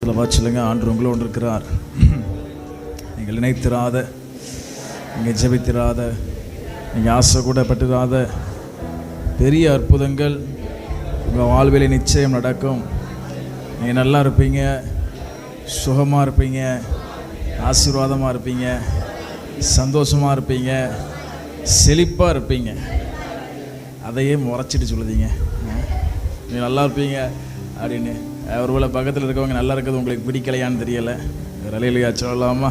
பக்கத்தில் பார்த்து சொல்லுங்க, ஆண்டவர் உங்களோடு இருக்கிறார். நீங்கள் நினைத்திராத, நீங்கள் ஜெபித்திராத, நீங்கள் ஆசை கூட பட்டிராத பெரிய அற்புதங்கள் உங்கள் வாழ்விலே நிச்சயம் நடக்கும். நீங்கள் நல்லா இருப்பீங்க, சுகமாக இருப்பீங்க, ஆசீர்வாதமாக இருப்பீங்க, சந்தோஷமாக இருப்பீங்க, செழிப்பாக இருப்பீங்க. அதையே முறைச்சிட்டு சொல்லுதீங்க நீங்கள் நல்லா இருப்பீங்க அப்படின்னு. ஒருவேளை பக்கத்தில் இருக்கவங்க நல்லா இருக்கிறது உங்களுக்கு பிடிக்கலையான்னு தெரியலை. ரலையிலையா சொல்லலாமா?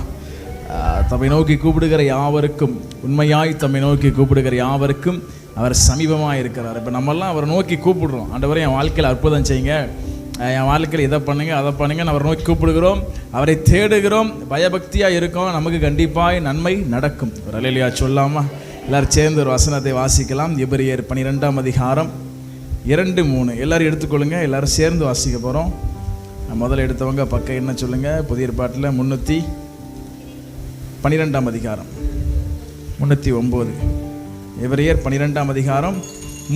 தம்மை நோக்கி கூப்பிடுகிற யாவருக்கும், உண்மையாய் தம்மை நோக்கி கூப்பிடுகிற யாவருக்கும் அவர் சமீபமாக இருக்கிறார். இப்போ நம்மெல்லாம் அவரை நோக்கி கூப்பிடுறோம். ஆண்டவரே என் வாழ்க்கையில் அற்புதம் செய்யுங்க, என் வாழ்க்கையில் இதை பண்ணுங்க, அதை பண்ணுங்கன்னு அவரை நோக்கி கூப்பிடுகிறோம், அவரை தேடுகிறோம், பயபக்தியாக இருக்கோம். நமக்கு கண்டிப்பாக நன்மை நடக்கும். ரலையிலையா சொல்லாமா? எல்லோரும் சேர்ந்து ஒரு வசனத்தை வாசிக்கலாம். எபிரெயர் 12ஆம் அதிகாரம் 2-3 எல்லோரும் எடுத்துக்கொள்ளுங்க. எல்லோரும் சேர்ந்து வாசிக்க போகிறோம். முதல்ல எடுத்தவங்க பக்கம் என்ன சொல்லுங்கள்? புதிய ஏற்பாட்டில் 312ஆம் அதிகாரம் 309. எபிரெயர் 12ஆம் அதிகாரம்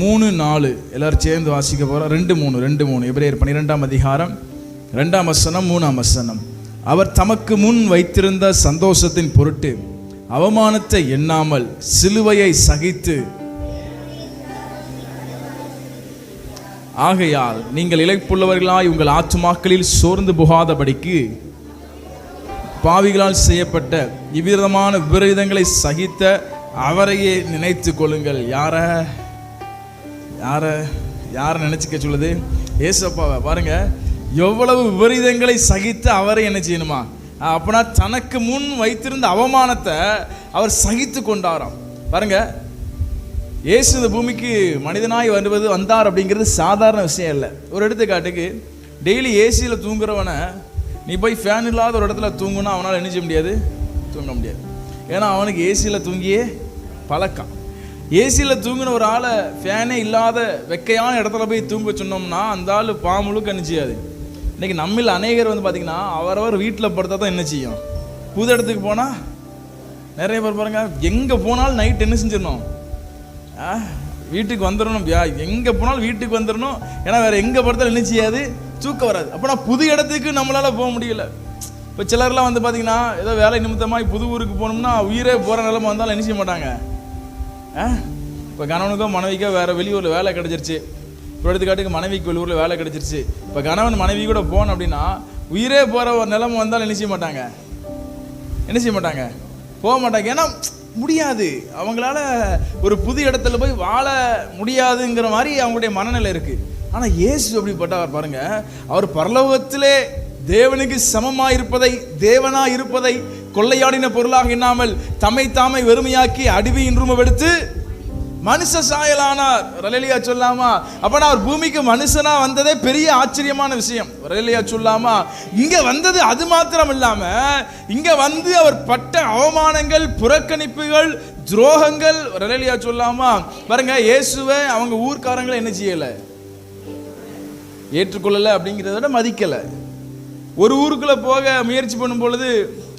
3-4 எல்லோரும் சேர்ந்து வாசிக்க போகிறோம். 2-3 எபிரெயர் 12ஆம் அதிகாரம் 2ஆம் வசனம் 3ஆம் வசனம். அவர் தமக்கு முன் வைத்திருந்த சந்தோஷத்தின் பொருட்டு அவமானத்தை எண்ணாமல் சிலுவையை சகித்து, ஆகையால் நீங்கள் இளைப்புள்ளவர்களாய் உங்கள் ஆத்துமாக்களில் சோர்ந்து போகாதபடிக்கு பாவிகளால் செய்யப்பட்ட இவ்விதமான விபரீதங்களை சகித்த அவரையே நினைத்து கொள்ளுங்கள். யாரை நினைச்சுக்க சொல்லுது? ஏசப்பாவை பாருங்க, எவ்வளவு விபரீதங்களை சகித்த அவரை என்ன செய்யணுமா? அப்படின்னா தனக்கு முன் வைத்திருந்த அவமானத்தை அவர் சகித்து கொண்டாராம். பாருங்க, இயேசு இந்த பூமிக்கு மனிதனாய் வந்தார் அப்படிங்கிறது சாதாரண விஷயம் இல்லை. ஒரு எடுத்துக்காட்டுக்கு, டெய்லி ஏசியில் தூங்குறவனை நீ போய் ஃபேன் இல்லாத ஒரு இடத்துல தூங்குனா அவனால் என்ன செய்ய முடியாது? தூங்க முடியாது. ஏன்னா அவனுக்கு ஏசியில் தூங்கியே பழக்கம். ஏசியில் தூங்கின ஒரு ஆளை ஃபேனே இல்லாத வெக்கையான இடத்துல போய் தூங்க சொன்னோம்னா அந்த ஆள் பாமுழுக்கு என்ன செய்யாது. இன்றைக்கி நம்மில் அநேகர் பார்த்திங்கன்னா அவரவர் வீட்டில் படுத்தா தான் என்ன செய்யும். புது இடத்துக்கு போனால் நிறைய பேர் பாருங்க, எங்கே போனாலும் நைட் என்ன செஞ்சிடணும்? வீட்டுக்கு வந்துடணும். எங்கே போனாலும் வீட்டுக்கு வந்துடணும். ஏன்னா வேறு எங்கே படுத்தாலும் என்ன செய்யாது? தூக்கம் வராது. அப்போனா புது இடத்துக்கு நம்மளால் போக முடியல. இப்போ சிலர்லாம் பார்த்திங்கன்னா ஏதோ வேலை நிமித்தமாக புது ஊருக்கு போகணும்னா உயிரே போகிற நிலைமை வந்தாலும் என்ன செய்ய மாட்டாங்க. இப்போ கணவனுக்கோ மனைவிக்கோ வேறு வெளியூரில் வேலை கிடச்சிருச்சு. இப்போ எடுத்துக்காட்டுக்கு மனைவிக்கு வெளியூரில் வேலை கிடச்சிருச்சு. இப்போ கணவன் மனைவி கூட போகணும் அப்படின்னா உயிரே போகிற ஒரு நிலைமை வந்தாலும் என்ன செய்ய மாட்டாங்க? போக மாட்டாங்க. ஏன்னா முடியாது, அவங்களால ஒரு புது இடத்துல போய் வாழ முடியாதுங்கிற மாதிரி அவங்களுடைய மனநிலை இருக்குது. ஆனால் இயேசு அப்படிப்பட்டவர் பாருங்க, அவர் பரலோகத்திலே தேவனுக்கு சமமாக இருப்பதை, தேவனாக இருப்பதை கொள்ளையாடின பொருளாக எண்ணாமல் தம்மை தாமை வெறுமையாக்கி அடிவியின் ரூபம் எடுத்து மனுஷ சாயலானார். ரலேலியா சொல்லாமா? அப்பனா அவர் பூமிக்கு மனுஷனா வந்ததே பெரிய ஆச்சரியமான விஷயம். ரலேலியா சொல்லாமா? இங்க வந்தது அது மாத்திரம் இல்லாம, இங்க வந்து அவர் பட்ட அவமானங்கள், புறக்கணிப்புகள், துரோகங்கள். ரலேலியா சொல்லாமா? பாருங்க, இயேசுவை அவங்க ஊர்க்காரங்களை என்ன செய்யல? ஏற்றுக்கொள்ளல, அப்படிங்கிறத விட மதிக்கல. ஒரு ஊருக்குள்ள போக முயற்சி பண்ணும் பொழுது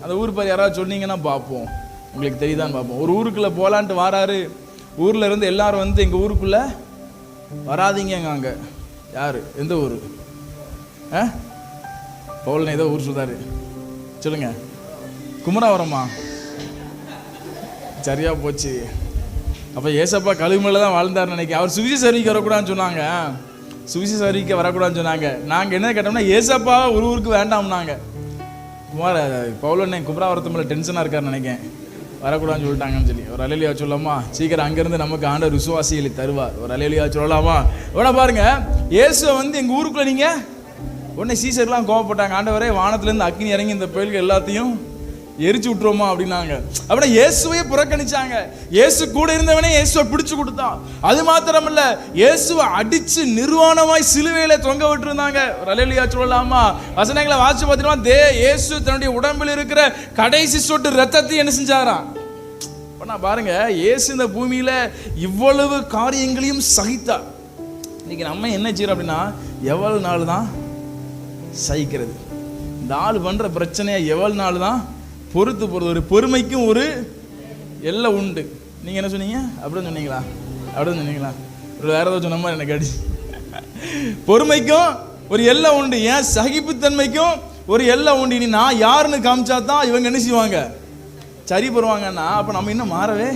அந்த ஊர் பேர் யாராவது சொன்னீங்கன்னா பார்ப்போம், உங்களுக்கு தெரியுதான்னு பார்ப்போம். ஒரு ஊருக்குள்ள போலான்ட்டு வாராரு. ஊரில் இருந்து எல்லாரும் எங்கள் ஊருக்குள்ளே வராதிங்க. அங்கே யார்? எந்த ஊர்? பவுல்னு ஏதோ ஊர் சொல்றாரு, சொல்லுங்க. குமராவரமா? சரியா போச்சு. அப்போ ஏசப்பா கழுகுமலையில் தான் வாழ்ந்தார் நினைக்க. அவர் சுவிசேஷ அறிவிக்க வரக்கூடாதுன்னு சொன்னாங்க. சுவிசேஷ அறிவிக்க வரக்கூடாதுன்னு சொன்னாங்க. நாங்கள் என்ன கேட்டோம்னா ஏசப்பா ஒரு ஊருக்கு வேண்டாம்னாங்க. பவுலண்ணே குமராவரத்து மேலே டென்ஷனாக இருக்காருன்னு நினைக்கேன், வரக்கூடாதுன்னு சொல்லிட்டாங்கன்னு சொல்லி. ஒரு அலேலியா சொல்லாமா? சீக்கிரம் அங்கேருந்து நமக்கு ஆண்டவர் விசுவாசிகளை தருவார். ஒரு அலேலியா சொல்லலாமா? உடனே பாருங்க, இயேசுவை எங்கள் ஊருக்குள்ள நீங்கள் உடனே சீசர்லாம் கோவப்பட்டாங்க. ஆண்டவரே, வானத்துலேருந்து அக்னி இறங்கி இந்த கோயில்கள் எல்லாத்தையும் எரிச்சு விட்டுருவோமா அப்படின்னாங்க. அப்படின்னா இயேசுவையே புறக்கணிச்சாங்க. இயேசு கூட இருந்தவனே இயேசுவை பிடிச்சு கொடுத்தான். அது மாத்திரம் இல்ல, இயேசுவை அடிச்சு நிர்வாணமாய் சிலுவையில தொங்க விட்டுருந்தாங்க. ரலேலியா சொல்லலாமா? வசனங்களை வாசிச்சு பார்த்தீங்கன்னா இயேசு தன்னுடைய உடம்பில் இருக்கிற கடைசி சொட்டு ரத்தத்தை என்ன செஞ்சாராம்? பாருங்க, இயேசு இந்த பூமியில இவ்வளவு காரியங்களையும் சகித்தார். இன்னைக்கு நம்ம என்ன செய்யறோம் அப்படின்னா, எவ்வளவு நாள் தான் சகிக்கிறது? இந்த ஆள் பண்ற பிரச்சனையை எவ்வளவு நாள் தான் பொறுத்து போகிறது? ஒரு பொறுமைக்கும் ஒரு எல்லை உண்டு. நீங்கள் என்ன சொன்னீங்க? அப்படின்னு சொன்னீங்களா? ஒரு வேற ஏதோ சொன்ன மாதிரி எனக்கு அடிச்சு. பொறுமைக்கும் ஒரு எல்லை உண்டு. ஏன்? சகிப்புத்தன்மைக்கும் ஒரு எல்லை உண்டு. நீ நான் யாருன்னு காமிச்சா தான் இவங்க என்ன செய்வாங்க, சரி போடுவாங்கன்னா. அப்போ நம்ம இன்னும் மாறவே.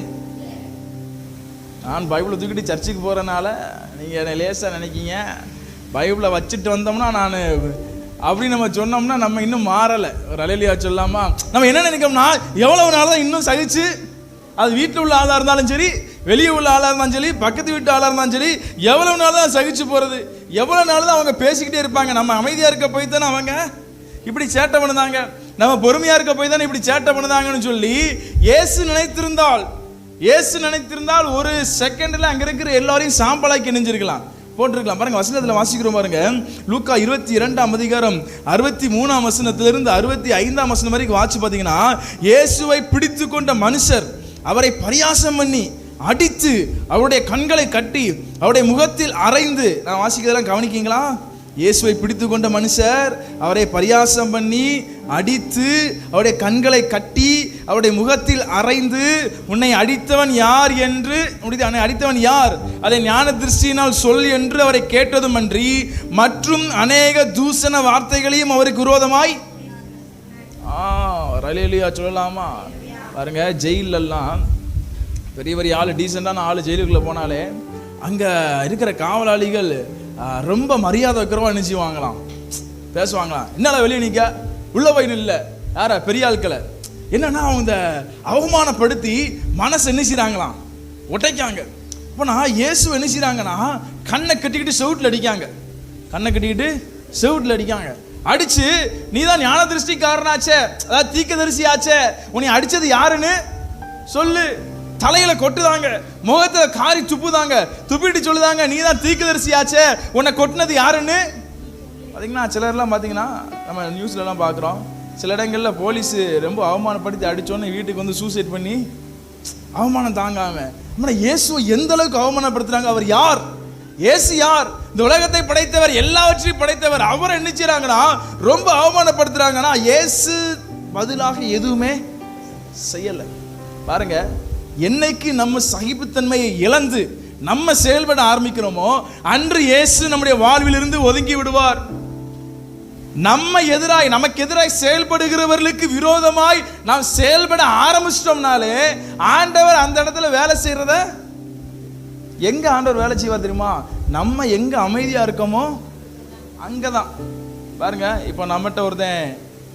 நான் பைபிளை தூக்கிட்டு சர்ச்சுக்கு போகிறனால நீங்கள் என்னை லேசாக நினைக்கிங்க. பைபிளை வச்சுட்டு வந்தோம்னா நான் அப்படி நம்ம சொன்னோம்னா நம்ம இன்னும் மாறலை. ஒரு அலையிலியா சொல்லாமா? நம்ம என்ன நினைக்கோம்னா, எவ்வளவு நாள் தான் இன்னும் சகிச்சு, அது வீட்டில் உள்ள ஆளாக இருந்தாலும் சரி, வெளியே உள்ள ஆளாக இருந்தாலும் சரி, பக்கத்து வீட்டு ஆளாக இருந்தாலும் சரி, எவ்வளவு நாள் தான் சகிச்சு போகிறது, எவ்வளோ நாள் தான் அவங்க பேசிக்கிட்டே இருப்பாங்க. நம்ம அமைதியாக இருக்க போய் தானே அவங்க இப்படி சேட்டை பண்ணுதாங்க, நம்ம பொறுமையாக இருக்க போய் தானே இப்படி சேட்டை பண்ணுதாங்கன்னு சொல்லி இயேசு நினைத்திருந்தால் ஒரு செகண்டில் அங்கே இருக்கிற எல்லாரையும் சாம்பலாக்கி நினைஞ்சிருக்கலாம், போட்டிருக்கலாம். பாருங்க, வசனத்தில் வாசிக்கிறோம் பாருங்க. லூக்கா 22 63 வசனத்திலிருந்து 65 வசனம் வரைக்கும் வாசி பார்த்தீங்கன்னா, இயேசுவை பிடித்து கொண்ட மனுஷர் அவரை பரியாசம் பண்ணி அடித்து அவருடைய கண்களை கட்டி அவருடைய முகத்தில் அறைந்து, நான் வாசிக்கிறதெல்லாம் கவனிக்கீங்களா? இயேசுவை பிடித்து கொண்ட மனுஷர் அவரை பரியாசம் பண்ணி அடித்து அவருடைய கண்களை கட்டி அவருடைய முகத்தில் அறைந்து, உன்னை அடித்தவன் யார் என்று, அடித்தவன் யார், அதை ஞான திருஷ்டியினால் சொல் என்று அவரை கேட்டதும் அன்றி மற்றும் அநேக தூசண வார்த்தைகளையும் அவருக்கு விரோதமாய் ரலேலியா சொல்லலாமா? பாருங்க, ஜெயிலெல்லாம் பெரிய பெரிய ஆள், டீசெண்டான ஆள் ஜெயிலுக்குள்ளே போனாலே அங்கே இருக்கிற காவலாளிகள் ரொம்ப மரியாதை வைக்கிறவா நினைச்சுவாங்களாம், பேசுவாங்களாம். என்னால வெளியே நிற்க, உள்ள போய் இல்லை யார பெரிய ஆட்களை என்னன்னா அவங்க அவமானப்படுத்தி மனசை என்ன செய்றாங்களாம், உடைக்காங்க. இப்போ நான் இயேசு என்ன செய்றாங்கன்னா கண்ணை கட்டிக்கிட்டு செவுட்டில் அடிக்காங்க. அடிச்சு நீ தான் ஞான திருஷ்டிக்காரனாச்சே, அதாவது தீர்க்கதரிசி ஆச்சே, உன்னை அடிச்சது யாருன்னு சொல்லு. தலையில கொட்டுதாங்க, முகத்துல காரி துப்பிட்டு சொல்லுதாங்க, நீ தான் தீர்க்கதரிசி ஆச்சே, உன்னை கொட்டினது யாருன்னு. பார்த்தீங்கன்னா சிலர்லாம் பார்த்தீங்கன்னா நம்ம நியூஸ்லலாம் பார்க்குறோம், சில இடங்களில் போலீஸ் ரொம்ப அவமானப்படுத்தி அடித்தோன்னே வீட்டுக்கு வந்து சூசைட் பண்ணி அவமானம் தாங்காம. நம்ம இயேசுவை எந்த அளவுக்கு அவமானப்படுத்துறாங்க. அவர் யார்? இயேசு யார்? இந்த உலகத்தை படைத்தவர், எல்லாவற்றையும் படைத்தவர். அவரை என்ன செய்றாங்கன்னா ரொம்ப அவமானப்படுத்துறாங்கன்னா இயேசு பதிலாக எதுவுமே செய்யலை. பாருங்க, என்னைக்கு நம்ம சகிப்புத்தன்மையை இழந்து நம்ம செயல்பட ஆரம்பிக்கிறோமோ அன்று இயேசு நம்முடைய வாழ்வில் இருந்து ஒதுங்கி விடுவார். நமக்கு எதிராய் செயல்படுகிறவர்களுக்கு விரோதமாய் நாம் செயல்பட ஆரம்பிச்சிட்டோம்னாலே ஆண்டவர் அந்த இடத்துல வேலை செய்யறத எங்க ஆண்டவர் வேலை செய்வார் தெரியுமா? நம்ம எங்க அமைதியா இருக்கோமோ அங்கதான். பாருங்க, இப்போ நம்மகிட்ட ஒருத்தன்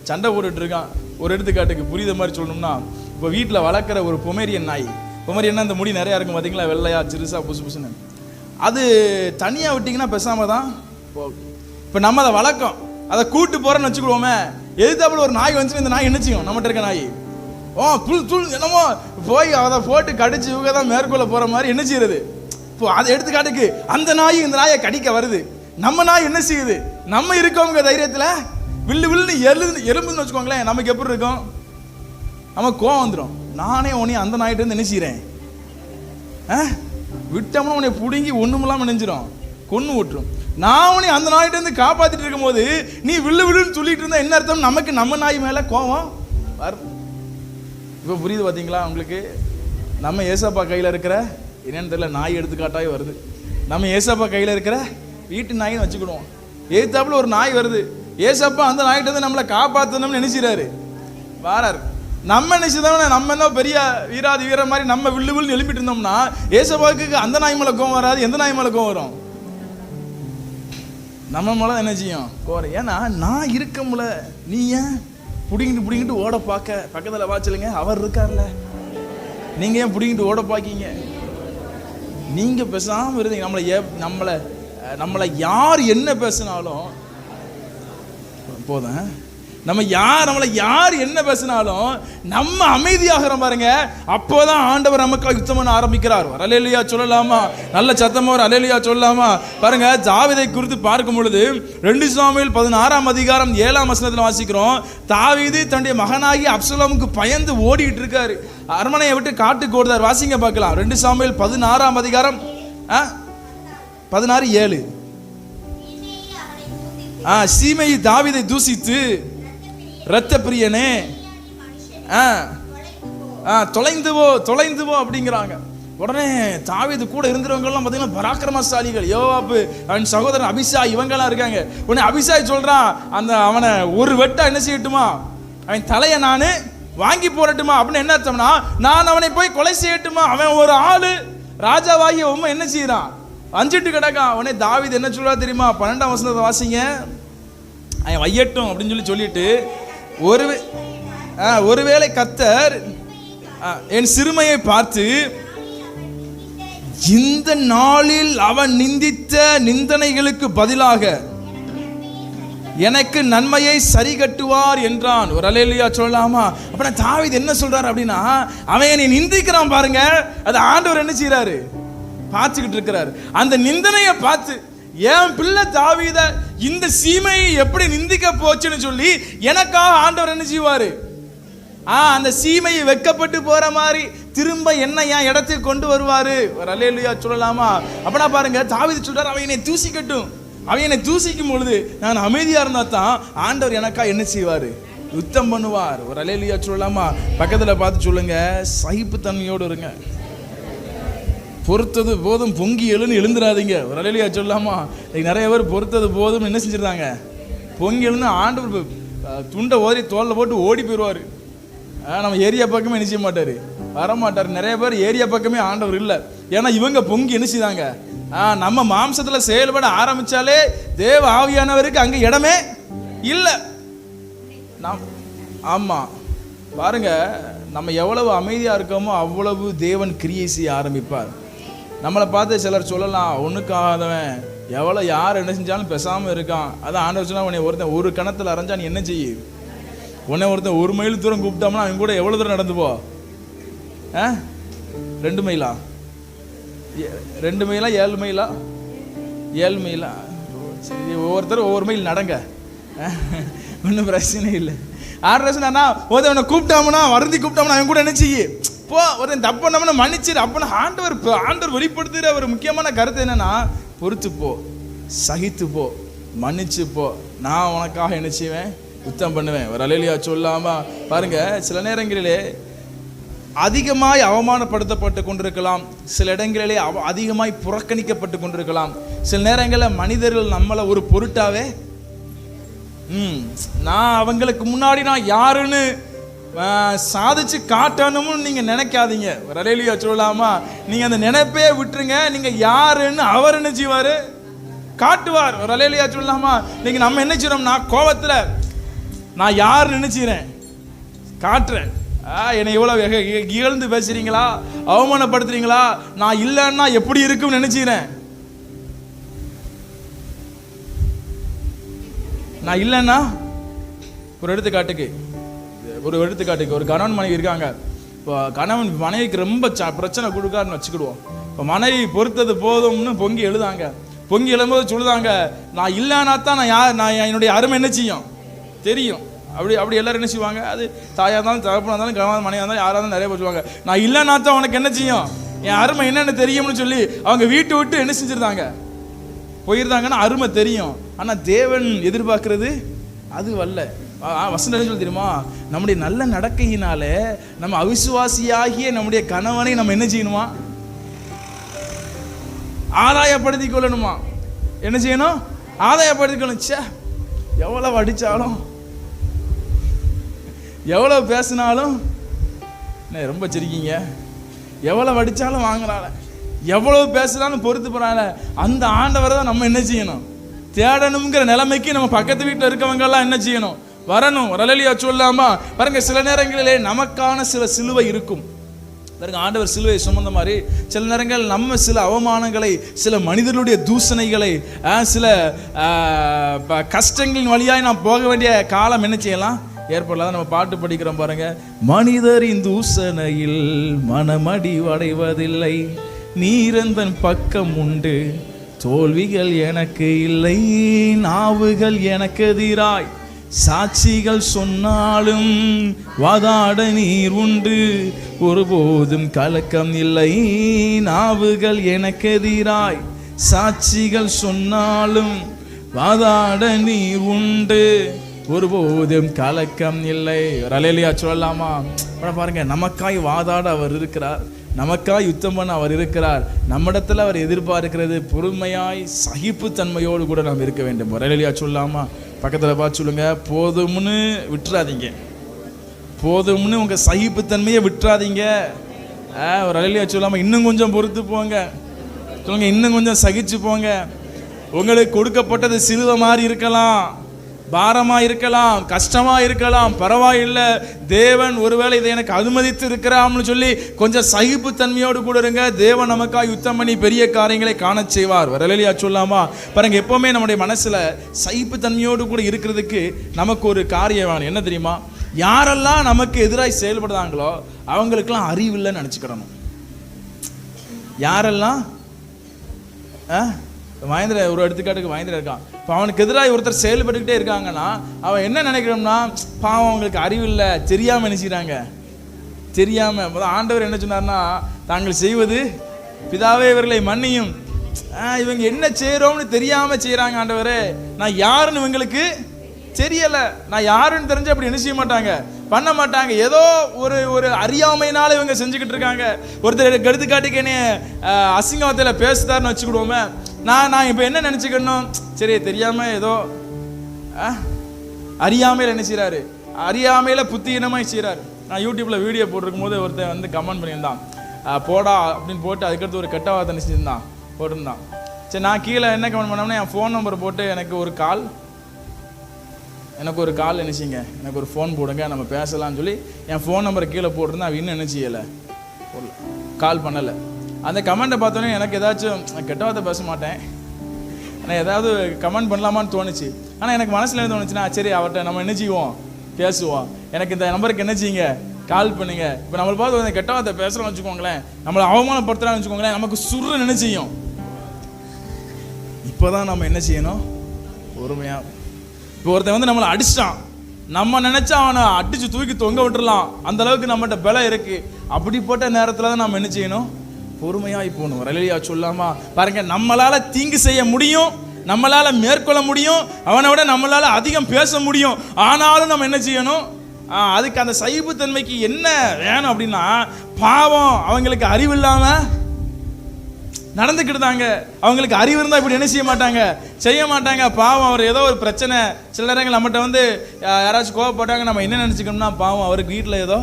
சண்டை போட்டுட்டு இருக்கான். ஒரு எடுத்துக்காட்டுக்கு புரியுத மாதிரி சொல்லணும்னா, இப்போ வீட்டில் வளர்க்குற ஒரு பொமேரியன் நாய், பொமேரியன்னா அந்த முடி நிறையா இருக்கும் பார்த்தீங்களா, வெள்ளையா சிறுசா புசுன்னு, அது தனியாக விட்டிங்கன்னா பேசாம தான் போகும். இப்போ நம்ம அதை வளர்க்கோம், அதை கூட்டு போகிறோன்னு வச்சுக்கிடுவோமே, எதுத்தாப்புல ஒரு நாய் வந்துச்சு, இந்த நாய் என்ன செய்யும்? நம்மகிட்ட இருக்க நாய் துள் என்னமோ போய் அதை போட்டு கடிச்சு இவங்க தான் மேற்கொள்ள போகிற மாதிரி என்ன செய்யறது? இப்போ அதை எடுத்துக்காட்டுக்கு அந்த நாய் இந்த நாயை கடிக்க வருது, நம்ம நாய் என்ன செய்யுது? நம்ம இருக்கோங்க தைரியத்தில் வில்லுன்னு எலும்புன்னு வச்சுக்கோங்களேன், நமக்கு எப்படி இருக்கும்? நமக்கு கோவம் வந்துடும். நானே உன்னை அந்த நாயிட்டு இருந்து என்ன செய்கிறேன், விட்டோம்னா உன்னை பிடுங்கி ஒன்றுமெல்லாம் நினைஞ்சிடும், கொன்று விட்டுரும். நான் உன்னை அந்த நாயிட்டு இருந்து காப்பாற்றிட்டு இருக்கும் போது நீ வில்லுன்னு சொல்லிட்டு இருந்தா என்ன அர்த்தம்? நமக்கு நம்ம நாய் மேலே கோவம் வரும். இப்போ புரியுது பார்த்தீங்களா உங்களுக்கு? நம்ம ஏசப்பா கையில் இருக்கிற என்னன்னு தெரியல நாய் எடுத்துக்காட்டாவே வருது. நம்ம ஏசப்பா கையில் இருக்கிற வீட்டு நாயின்னு வச்சுக்கிடுவோம். ஏத்தாப்புல ஒரு நாய் வருது, ஏசப்பா அந்த நாய்கிட்ட இருந்து நம்மளை காப்பாற்றணும்னு நினைச்சிடாரு, வாராரு. நம்ம நினைச்சதவன நம்ம என்ன பெரிய வீராதி வீர மாதிரி நம்ம வில்லுன்னு எழுப்பிட்டு இருந்தோம்னா ஏசப்பாவுக்கு அந்த நாய் மேலே கோவம் வராது. எந்த நாய் மேலே கோவம் வரும்? நம்ம மேலே என்ன செய்யும்? கோவம். ஏன்னா நான் இருக்கமுல, நீ ஏன் பிடிங்கிட்டு ஓட பார்க்க பக்கத்தில் வாச்சலுங்க, அவர் இருக்கார்ல, நீங்க ஏன் பிடிங்கிட்டு ஓட பார்க்கீங்க? நீங்க பேசாம இருந்தீங்க. நம்மளை யார் என்ன பேசினாலும் போதும். நம்மளை யார் என்ன பேசினாலும் நம்ம அமைதியாகிற பாருங்க, அப்போதான் ஆண்டவர் நமக்கு யுத்தம் பண்ண ஆரம்பிக்கிறார். அல்லேலூயா சொல்லலாமா? நல்ல சத்தமா ஒரு அல்லேலூயா சொல்லலாமா? பாருங்க, தாவீதை குறித்து பார்க்கும் பொழுது 2 சாமுவேல் 16 வாசிக்கிறோம். தாவீது தன்னுடைய மகனாகி அப்சலோமுக்கு பயந்து ஓடிட்டு இருக்காரு, அரண்மனையை விட்டு காட்டுக்கு ஓடுதார். வாசிங்க பார்க்கலாம். 2 சாமுவேல் 16 16:7. சீமையை தாவீதை தூசித்து இரத்த பிரியனே தொலைந்து போ அப்படிங்கிறாங்க. உடனே தாவீது கூட இருந்தவங்கெல்லாம் பார்த்தீங்கன்னா பராக்கிரமசாலிகள், யோவாபு, அவன் சகோதரன் அபிஷாய், இவங்கெல்லாம் இருக்காங்க. உடனே அபிஷாய் சொல்றான், அந்த அவனை ஒரு வெட்டா என்ன செய்யட்டுமா, அவன் தலையை நான் வாங்கி போடட்டுமா அப்படின்னு. என்ன அர்த்தம்னா, நான் அவனை போய் கொலை செய்யட்டுமா? அவன் ஒரு ஆளு, ராஜாவாகிய உண்மை என்ன செய்யறான், அஞ்சிட்டு கிடக்கான். உடனே தாவீது என்ன சொல்றா தெரியுமா? 12ஆம் வசனத்தை வாசிங்க. அவன் வையட்டும் அப்படின்னு சொல்லிட்டு, ஒருவேளை கர்த்தர் என் சிறுமையை பார்த்து இந்த நாளில் அவன் நிந்தித்த நிந்தனைகளுக்கு பதிலாக எனக்கு நன்மையை சரி கட்டுவார் என்றான். ஒரு அல்லேலூயா சொல்லலாமா? அப்ப தாவீது என்ன சொல்றாரு அப்படின்னா, அவன் என்னை நிந்திக்கிறான் பாருங்க, அது ஆண்டவர் என்ன செய்யறாரு, பார்த்துக்கிட்டு இருக்கிறாரு. அந்த நிந்தனையை பார்த்து என் பிள்ளை தாவீத இந்த சீமையை எப்படி நிந்திக்க போச்சுன்னு சொல்லி எனக்காக ஆண்டவர் என்ன செய்வாரு, அந்த சீமையை வெக்கப்பட்டு போற மாதிரி திரும்ப என்ன என் இடத்துக்கு கொண்டு வருவாரு. ஒரு அல்லேலூயா சொல்லலாமா? அப்பனா பாருங்க, தாவீது சொல்றாரு, அவன் என்னை தூசிக்கட்டும். அவன் என்னை தூசிக்கும் பொழுது நான் அமைதியா இருந்தா தான் ஆண்டவர் எனக்கா என்ன செய்வாரு, யுத்தம் பண்ணுவார். ஒரு அல்லேலூயா சொல்லலாமா? பக்கத்துல பார்த்து சொல்லுங்க, சகிப்புத்தன்மையோடு இருங்க. பொறுத்தது போதும் பொங்கி எழுந்துடாதீங்க. ஒரு அல்லேலூயா சொல்லலாமா? நிறைய பேர் பொறுத்தது போதும் என்ன செஞ்சிருந்தாங்க, பொங்கி எழுந்து ஆண்டவர் துண்டை ஓதி தோல்ல போட்டு ஓடி போயிடுவாரு. நம்ம ஏரியா பக்கமே என்ன செய்ய மாட்டாரு, வரமாட்டார். நிறைய பேர் ஏரியா பக்கமே ஆண்டவர் இல்லை. ஏன்னா இவங்க பொங்கி என்ன செய்தாங்க, நம்ம மாம்சத்துல செயல்பட ஆரம்பிச்சாலே தேவ ஆவியானவருக்கு அங்க இடமே இல்லை. ஆமா பாருங்க, நம்ம எவ்வளவு அமைதியா இருக்கோமோ அவ்வளவு தேவன் கிரியை செய்ய ஆரம்பிப்பார். நம்மளை பார்த்து சிலர் சொல்லலாம், ஒண்ணுக்காதவன், எவ்வளவு யார் என்ன செஞ்சாலும் பேசாம இருக்கான். அதான் ஆண்டவர் சொன்னா, உன்னை ஒருத்தன் ஒரு கணத்துல அரைஞ்சா நீ என்ன செய்ய, உன்னை ஒருத்தன் 1 மைல் தூரம் கூப்பிட்டோம்னா அவன் கூட எவ்வளவு தூரம் நடந்து போ? 2 மைலா 2 மைலா 7 மைலா 7 மைலா? சரி, ஒவ்வொருத்தரும் ஒவ்வொரு மைல் நடங்க, ஒன்றும் பிரச்சனை இல்லை. 6 வருஷம்னா ஒருத்தவனை கூப்பிட்டாமனா, வருந்தி கூப்பிட்டாமனா அவன் கூட என்ன செய்ய போ, ஒருத்தன் தப்பு பண்ணாமனா மன்னிச்சிரு. அப்பனா ஆண்டவர் வெளிப்படுத்துகிற ஒரு முக்கியமான கருத்து என்னன்னா, பொறுத்து போ, சகித்து போ, மன்னிச்சு போ, நான் உனக்காக என்ன செய்வேன், யுத்தம் பண்ணுவேன். ஒரு அல்லேலூயா சொல்லாமா? பாருங்க, சில நேரங்களிலே அதிகமாய் அவமானப்படுத்தப்பட்டு கொண்டிருக்கலாம், சில இடங்களிலே அதிகமாய் புறக்கணிக்கப்பட்டு கொண்டிருக்கலாம். சில நேரங்களில் மனிதர்கள் நம்மளை ஒரு பொருட்டாவே நான் அவங்களுக்கு முன்னாடி நான் யாருன்னு சாதிச்சு காட்டணும்னு நீங்க நினைக்காதீங்க. ஒரு அல்லேலூயா சொல்லலாமா? நீங்க அந்த நினைப்பே விட்டுருங்க. நீங்க யாருன்னு அவர் என்ன செய்வாரு, காட்டுவார். ஒரு அல்லேலூயா சொல்லலாமா? நீங்க நம்ம என்ன செய்யறோம்னா, கோபத்துல நான் யார் நினைச்சுறேன் காட்டுறேன், என்னை இவ்வளவு இகழ்ந்து பேசுறீங்களா, அவமானப்படுத்துறீங்களா, நான் இல்லைன்னா எப்படி இருக்கும்னு நினைச்சுறேன். நான் இல்லைன்னா ஒரு எடுத்துக்காட்டுக்கு ஒரு கணவன் மனைவி இருக்காங்க. இப்போ கணவன் மனைவிக்கு ரொம்ப பிரச்சனை கொடுக்காருன்னு வச்சுக்கிடுவோம். இப்போ மனைவி பொறுத்தது போதும்னு பொங்கி எழுதாங்க. பொங்கி எழும்போது சொல்லுதாங்க, நான் இல்லைன்னா தான் நான் என்னுடைய அருமை என்ன செய்யும் தெரியும். அப்படி எல்லாரும் என்ன செய்வாங்க, அது தாயாக இருந்தாலும் தகப்பனாக இருந்தாலும் கணவன் மனைவியாக இருந்தாலும் யாராக இருந்தாலும் நிறைய பேர் சொல்லுவாங்க, நான் இல்லைன்னா தான் உனக்கு என்ன செய்யும், என் அருமை என்னென்னு தெரியும்னு சொல்லி அவங்க வீட்டு விட்டு என்ன செஞ்சிருந்தாங்க, போயிருந்தாங்கன்னா அருமை தெரியும். ஆனால் தேவன் எதிர்பார்க்கறது அது வல்ல. வசனம் சொல்லி தெரியுமா, நம்முடைய நல்ல நடக்கையினால நம்ம அவிசுவாசியாகிய நம்முடைய கணவனை நம்ம என்ன செய்யணுமா, ஆதாயப்படுத்திக் கொள்ளணுமா. என்ன செய்யணும், ஆதாயப்படுத்திக் கொள்ளணும். எவ்வளவு அடிச்சாலும் எவ்வளவு பேசினாலும் ரொம்ப சிரிக்கீங்க, எவ்வளவு அடிச்சாலும் வாங்குறாங்க, எவ்வளவு பேசினாலும் பொறுத்து போறாங்க. அந்த ஆண்டவரை தான் நம்ம என்ன செய்யணும், தேடணுங்கிற நிலைமைக்கு நம்ம பக்கத்து வீட்டில் இருக்கவங்க எல்லாம் என்ன செய்யணும், வரணும். அல்லேலூயா சொல்லாமா? பாருங்க, சில நேரங்களிலே நமக்கான சில சிலுவை இருக்கும். பாருங்க, ஆண்டவர் சிலுவை சுமந்த மாதிரி சில நேரங்கள் நம்ம சில அவமானங்களை, சில மனிதர்களுடைய தூசணைகளை, சில கஷ்டங்களின் வழியாய் நாம் போக வேண்டிய காலம் என்ன செய்யலாம் ஏற்படலாம். நம்ம பாட்டு படிக்கிறோம் பாருங்க, மனிதரின் தூசணையில் மனமடி அடைவதில்லை, நீரந்தன் பக்கம் உண்டு, தோல்விகள் எனக்கு இல்லை, நாவுகள் எனக்கு எதிராய் சாட்சிகள் சொன்னாலும் வாதாட நீர் உண்டு, ஒருபோதும் கலக்கம் இல்லை, நாவுகள் எனக்கு எதிராய் சாட்சிகள் சொன்னாலும் வாதாட நீர் உண்டு, ஒருபோதும் கலக்கம் இல்லை. அல்லேலூயா சொல்லலாமா? பாருங்க, நமக்காய் வாதாட அவர் இருக்கிறார், நமக்காய் யுத்தம் பண்ண அவர் இருக்கிறார். நம்மிடத்தில் அவர் எதிர்பார்க்கிறது பொறுமையாய் சகிப்புத்தன்மையோடு கூட நாம் இருக்க வேண்டும். வரலையா சொல்லாமா? பக்கத்தில் பார்த்து சொல்லுங்க, போதும்னு விட்டுறாதீங்க. போதும்னு உங்கள் சகிப்புத்தன்மையை விட்டுறாதீங்க. ஒரு அலையிலையா சொல்லாமல் இன்னும் கொஞ்சம் பொறுத்து போங்க. சொல்லுங்க, இன்னும் கொஞ்சம் சகிச்சு போங்க. உங்களுக்கு கொடுக்கப்பட்டது சிலுவை மாதிரி இருக்கலாம், பாரமா இருக்கலாம், கஷ்டமா இருக்கலாம், பரவாயில்லை. தேவன் ஒருவேளை இதை எனக்கு அனுமதித்து இருக்கிறாம்னு சொல்லி கொஞ்சம் சகிப்புத்தன்மையோடு கூட இருங்க. தேவன் நமக்காக யுத்தம் பண்ணி பெரிய காரியங்களை காண செய்வார். வரலையா சொல்லாமா? பாருங்க, எப்பவுமே நம்முடைய மனசுல சகிப்புத்தன்மையோடு கூட இருக்கிறதுக்கு நமக்கு ஒரு காரியம் வேணும். என்ன தெரியுமா? யாரெல்லாம் நமக்கு எதிராக செயல்படுறாங்களோ அவங்களுக்கெல்லாம் அறிவு இல்லைன்னு நினச்சிக்கிடணும். யாரெல்லாம் மகேந்திர ஒரு எடுத்துக்காட்டுக்கு மகேந்திர இருக்கான். இப்போ அவனுக்கு எதிராக ஒருத்தர் செயல்பட்டுக்கிட்டே இருக்காங்கன்னா அவன் என்ன நினைக்கிறோம்னா, பாவம் அவங்களுக்கு அறிவு இல்லை, தெரியாமல் நினைச்சிக்கிறாங்க. தெரியாமல் ஆண்டவர் என்ன சொன்னார்னா, தாங்கள் செய்வது பிதாவே இவர்களை மன்னியும். இவங்க என்ன செய்கிறோம்னு தெரியாமல் செய்கிறாங்க ஆண்டவரே, நான் யாருன்னு இவங்களுக்கு தெரியலை. நான் யாருன்னு தெரிஞ்சு அப்படி என்ன செய்ய மாட்டாங்க, பண்ண மாட்டாங்க. ஏதோ ஒரு அறியாமையினால இவங்க செஞ்சுக்கிட்டு இருக்காங்க. ஒருத்தர் எடுத்துக்காட்டுக்கு என்ன அசிங்கத்தில் பேசுதாருன்னு வச்சுக்கிடுவோமே, நான் இப்போ என்ன நினச்சிக்கணும், சரி தெரியாமல் ஏதோ அறியாமையில் என்ன செய்கிறாரு, அறியாமையில் புத்தியினமாக செய்கிறாரு. நான் யூடியூப்பில் வீடியோ போட்டிருக்கும் போது ஒருத்தர் வந்து கமெண்ட் பண்ணியிருந்தான், போடா அப்படின்னு போட்டு அதுக்கடுத்து ஒரு கெட்ட வார்த்தை நினச்சிருந்தான் போட்டிருந்தான். சரி, நான் கீழே என்ன கமெண்ட் பண்ணோம்னா, என் ஃபோன் நம்பர் போட்டு எனக்கு ஒரு கால் நினச்சிங்க, எனக்கு ஒரு ஃபோன் போடுங்க, நம்ம பேசலாம்னு சொல்லி என் ஃபோன் நம்பரை கீழே போட்டிருந்தேன். அவன் இன்னும் என்ன செய்யலை, கால் பண்ணலை. அந்த கமெண்ட்டை பார்த்தோன்னே எனக்கு ஏதாச்சும் கெட்ட வார்த்தை பேச மாட்டேன், ஆனால் ஏதாவது கமெண்ட் பண்ணலாமான்னு தோணுச்சு. ஆனால் எனக்கு மனசில் என்ன தோணுச்சுன்னா, சரி அவர்கிட்ட நம்ம என்ன செய்வோம், பேசுவோம். எனக்கு இந்த நம்பருக்கு என்ன செய்யுங்க, கால் பண்ணுங்க. இப்போ நம்மளை பார்த்து கெட்ட வார்த்தை பேசலாம்னு வச்சுக்கோங்களேன், நம்மளை அவமானப்படுத்துறான்னு வச்சுக்கோங்களேன், நமக்கு சுருன்னு என்ன செய்யும். இப்போ தான் நம்ம என்ன செய்யணும், பொறுமையாக. இப்போ ஒருத்தன் வந்து நம்மளை அடிச்சிட்டான், நம்ம நினைச்சா அவனை அடிச்சு தூக்கி தொங்க விட்டுறலாம், அந்த அளவுக்கு நம்மகிட்ட பலம் இருக்கு. அப்படிப்பட்ட நேரத்தில் தான் நம்ம என்ன செய்யணும், பொறுமையாய் போகணும். வரலையா சொல்லாமா? பாருங்க, நம்மளால தீங்கு செய்ய முடியும், நம்மளால மேற்கொள்ள முடியும், அவனை விட நம்மளால அதிகம் பேச முடியும். ஆனாலும் நம்ம என்ன செய்யணும், அதுக்கு அந்த சகிப்புத்தன்மைக்கு என்ன வேணும் அப்படின்னா, பாவம் அவங்களுக்கு அறிவு இல்லாம நடந்துக்கிட்டாங்க. அவங்களுக்கு அறிவு இருந்தால் இப்படி என்ன செய்ய மாட்டாங்க. பாவம் அவர் ஏதோ ஒரு பிரச்சனை, சில நேரங்கள் நம்மகிட்ட வந்து யாராச்சும் கோவப்பட்டாங்க, நம்ம என்ன நினச்சிக்கணும்னா, பாவம் அவருக்கு வீட்டில் ஏதோ